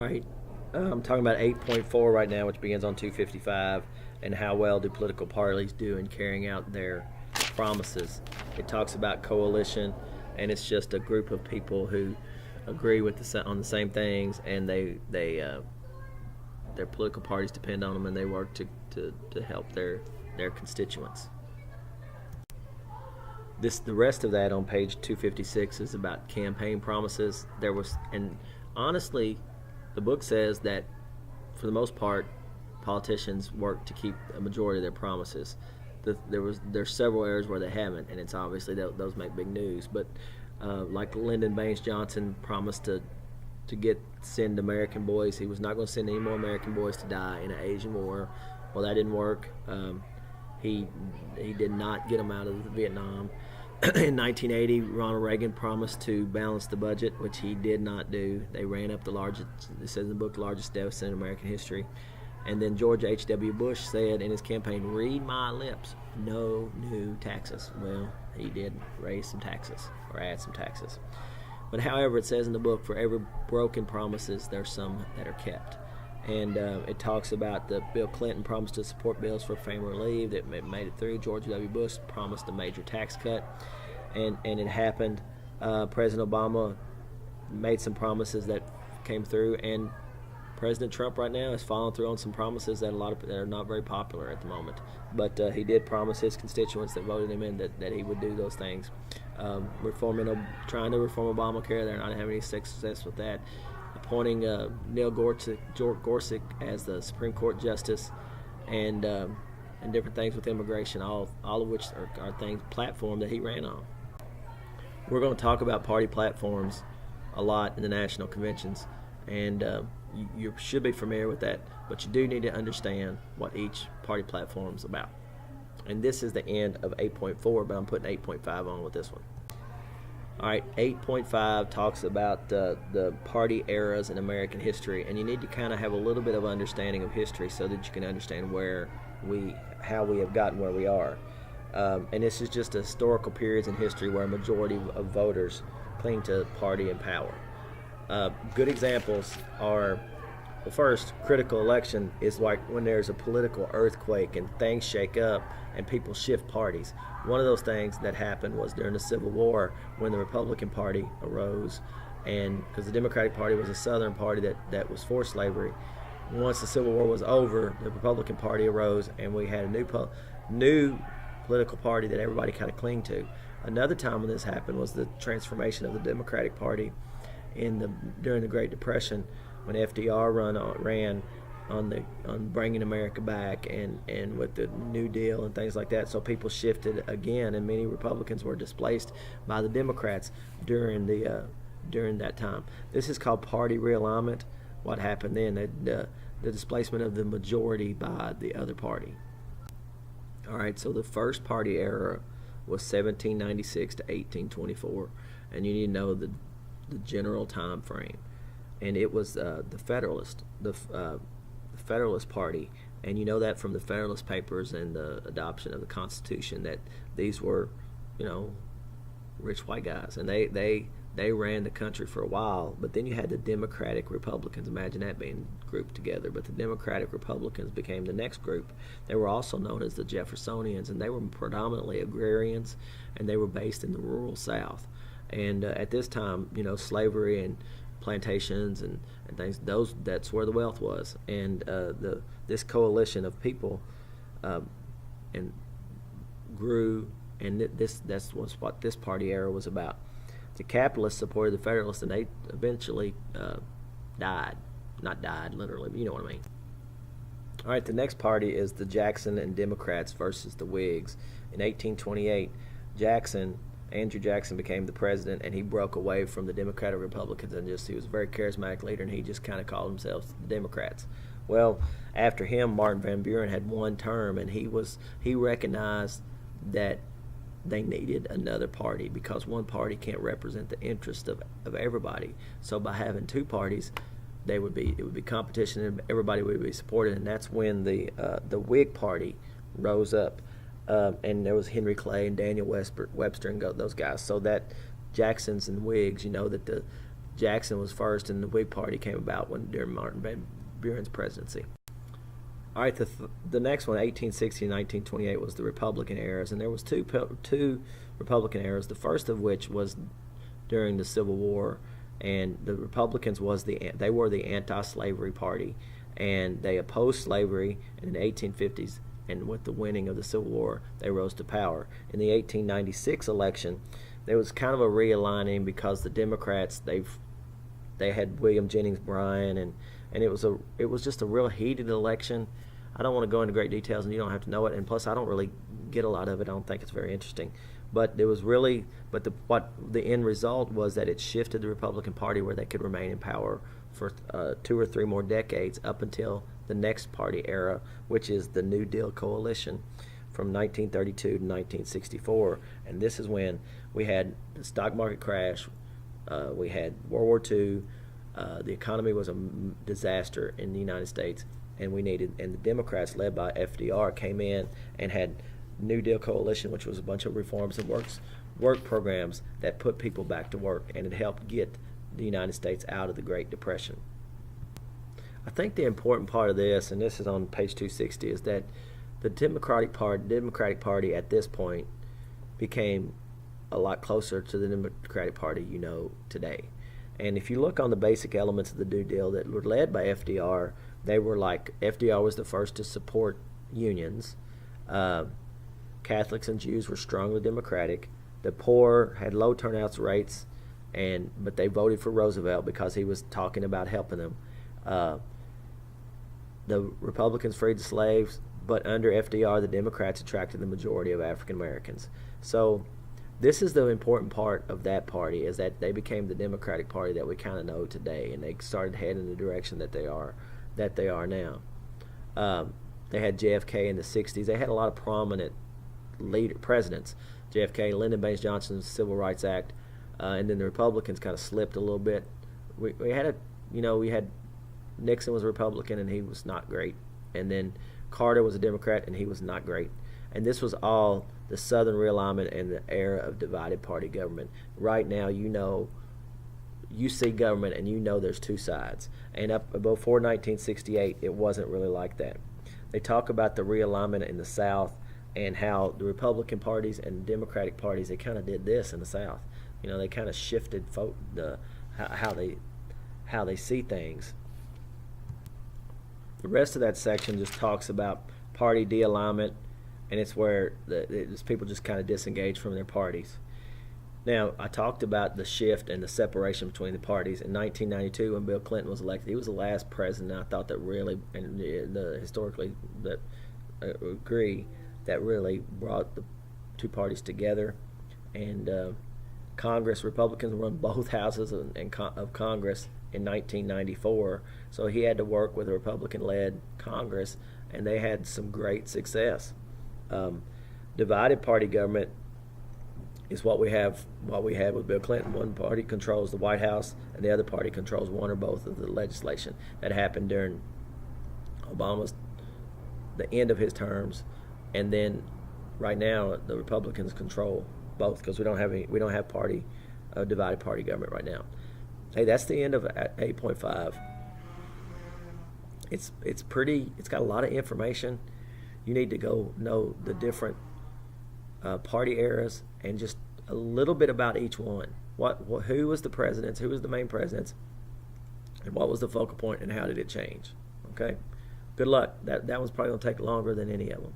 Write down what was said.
Right. I'm talking about 8.4 right now, which begins on 255, and how well do political parties do in carrying out their promises. It talks about coalition, and it's just a group of people who agree with on the same things, and their political parties depend on them, and they work to help their constituents. The rest of that on page 256 is about campaign promises. And honestly, the book says that for the most part, politicians work to keep a majority of their promises. There's several areas where they haven't, and it's obviously those make big news. But like Lyndon Baines Johnson promised to send American boys. He was not going to send any more American boys to die in an Asian war. Well, that didn't work. He did not get them out of Vietnam. In 1980, Ronald Reagan promised to balance the budget, which he did not do. They ran up the largest, it says in the book, the largest deficit in American history. And then George H.W. Bush said in his campaign, "Read my lips, no new taxes." Well, he did raise some taxes or add some taxes. But however, it says in the book, for every broken promises, there's some that are kept. And it talks about Bill Clinton promised to support bills for family relief that made it through. George W. Bush promised a major tax cut, and it happened. President Obama made some promises that came through, and President Trump right now is following through on some promises that that are not very popular at the moment. But he did promise his constituents that voted him in that he would do those things. Trying to reform Obamacare, they're not having any success with that. Appointing Neil Gorsuch as the Supreme Court Justice, and different things with immigration, all of which are things platform that he ran on. We're going to talk about party platforms a lot in the national conventions, and you should be familiar with that, but you do need to understand what each party platform is about. And this is the end of 8.4, but I'm putting 8.5 on with this one. All right, 8.5 talks about the party eras in American history, and you need to kind of have a little bit of understanding of history so that you can understand how we have gotten where we are. And this is just historical periods in history where a majority of voters cling to party and power. Good examples are, well, first, critical election is like when there's a political earthquake and things shake up and people shift parties. One of those things that happened was during the Civil War when the Republican Party arose, and because the Democratic Party was a Southern party that was for slavery. Once the Civil War was over, the Republican Party arose, and we had a new political party that everybody kind of clung to. Another time when this happened was the transformation of the Democratic Party during the Great Depression, when FDR ran on bringing America back and with the New Deal and things like that. So people shifted again, and many Republicans were displaced by the Democrats during that time. This is called party realignment. What happened then? The displacement of the majority by the other party. All right, so the first party era was 1796 to 1824, and you need to know the general time frame. And it was the Federalist Party, and you know that from the Federalist Papers and the adoption of the Constitution that these were, rich white guys, and they ran the country for a while. But then you had the Democratic Republicans. Imagine that being grouped together. But the Democratic Republicans became the next group. They were also known as the Jeffersonians, and they were predominantly agrarians, and they were based in the rural South. And at this time, slavery and plantations and things, that's where the wealth was. And this coalition of people and grew, and that's what this party era was about. The capitalists supported the Federalists, and they eventually died. Not died literally, but you know what I mean. All right, the next party is the Jackson and Democrats versus the Whigs. In 1828, Andrew Jackson became the president, and he broke away from the Democratic Republicans, and he was a very charismatic leader, and he just kind of called himself the Democrats. Well, after him, Martin Van Buren had one term, and he recognized that they needed another party because one party can't represent the interest of everybody. So by having two parties, it would be competition, and everybody would be supported, and that's when the Whig Party rose up. And there was Henry Clay and Daniel Webster and those guys. So that Jacksons and Whigs, that Jackson was first, and the Whig Party came about during Martin Van Buren's presidency. All right, the next one, 1860 and 1928, was the Republican eras, and there was two Republican eras. The first of which was during the Civil War, and the Republicans they were the anti-slavery party, and they opposed slavery. And in the 1850s, and with the winning of the Civil War, they rose to power. In the 1896 election, there was kind of a realigning because the Democrats they had William Jennings Bryan, and it was just a real heated election. I don't want to go into great details, and you don't have to know it. And plus, I don't really get a lot of it. I don't think it's very interesting. But there was really, what the end result was that it shifted the Republican Party where they could remain in power for 2 or 3 more decades up until the next party era, which is the New Deal coalition from 1932 to 1964. And this is when we had the stock market crash, we had World War II, the economy was a disaster in the United States, and the Democrats led by FDR came in and had New Deal coalition, which was a bunch of reforms and work programs that put people back to work, and it helped get the United States out of the Great Depression. I think the important part of this, and this is on page 260, is that the Democratic Party at this point became a lot closer to the Democratic Party today. And if you look on the basic elements of the New Deal that were led by FDR, they were like, FDR was the first to support unions. Catholics and Jews were strongly Democratic. The poor had low turnout rates, but they voted for Roosevelt because he was talking about helping them. The Republicans freed the slaves, but under FDR, the Democrats attracted the majority of African Americans. So this is the important part of that party, is that they became the Democratic Party that we kind of know today, and they started heading in the direction that they are now. They had JFK in the 60s. They had a lot of prominent presidents. JFK, Lyndon Baines Johnson's Civil Rights Act, and then the Republicans kind of slipped a little bit. We had Nixon was a Republican, and he was not great. And then Carter was a Democrat, and he was not great. And this was all the Southern realignment and the era of divided party government. Right now, you see government, and there's two sides. And up before 1968, it wasn't really like that. They talk about the realignment in the South and how the Republican parties and the Democratic parties, they kind of did this in the South. They kind of shifted how they see things. The rest of that section just talks about party de-alignment, and it's where people just kind of disengage from their parties. Now, I talked about the shift and the separation between the parties. In 1992, when Bill Clinton was elected, he was the last president I thought that really, and historically, that agree, that really brought the two parties together. And Congress, Republicans run both houses of Congress in 1994, so he had to work with a Republican-led Congress, and they had some great success. Divided party government is what we have with Bill Clinton. One party controls the White House, and the other party controls one or both of the legislation. That happened during the end of his terms, and then right now the Republicans control both, because we don't have divided party government right now. Hey, that's the end of 8.5. It's got a lot of information. You need to go know the different party eras and just a little bit about each one. Who was the presidents? Who was the main presidents? And what was the focal point? And how did it change? Okay. Good luck. That one's probably going to take longer than any of them.